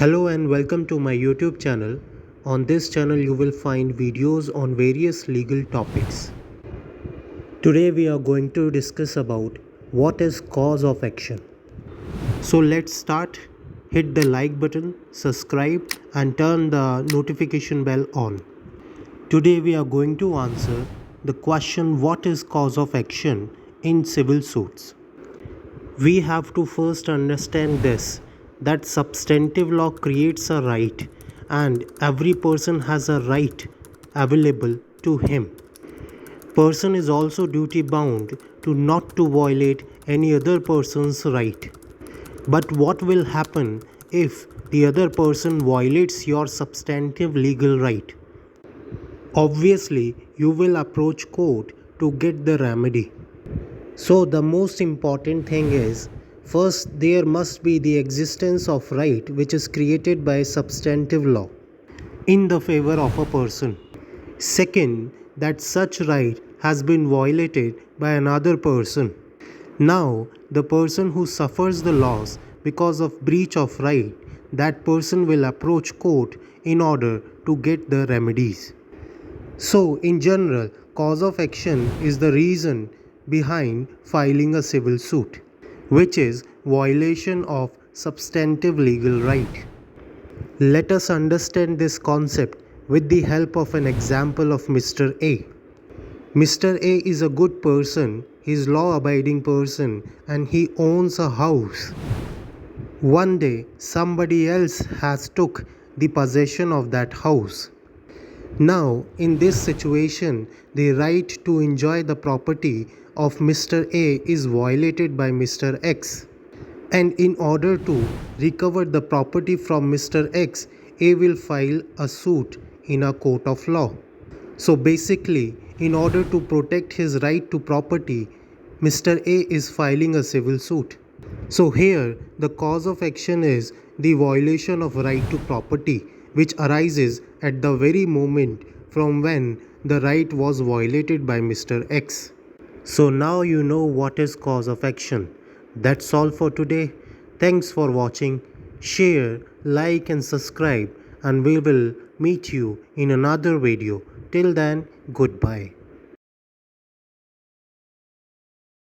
Hello and welcome to my YouTube channel. On this channel you will find videos on various legal topics. Today we are going to discuss about what is cause of action. So let's start. Hit the like button, subscribe and turn the notification bell on. Today we are going to answer the question what is cause of action in civil suits. We have to first understand this that substantive law creates a right and every person has a right available to him. Person is also duty bound to not to violate any other person's right. But what will happen if the other person violates your substantive legal right? Obviously, you will approach court to get the remedy. So the most important thing is first there must be the existence of right which is created by substantive law in the favor of a person. Second, that such right has been violated by another person. Now the person who suffers the loss because of breach of right, that person will approach court in order to get the remedies. So in general, cause of action is the reason behind filing a civil suit, which is violation of substantive legal right. Let us understand this concept with the help of an example of Mr. A. Mr. A is a good person, he is law-abiding person and he owns a house. One day somebody else has took the possession of that house. Now, in this situation, the right to enjoy the property of Mr. A is violated by Mr. X. And in order to recover the property from Mr. X, A will file a suit in a court of law. So basically, in order to protect his right to property, Mr. A is filing a civil suit. So here, the cause of action is the violation of right to property, which arises at the very moment from when the right was violated by Mr. X. So now you know what is cause of action. That's all for today. Thanks for watching. Share, like and subscribe and we will meet you in another video. Till then, goodbye.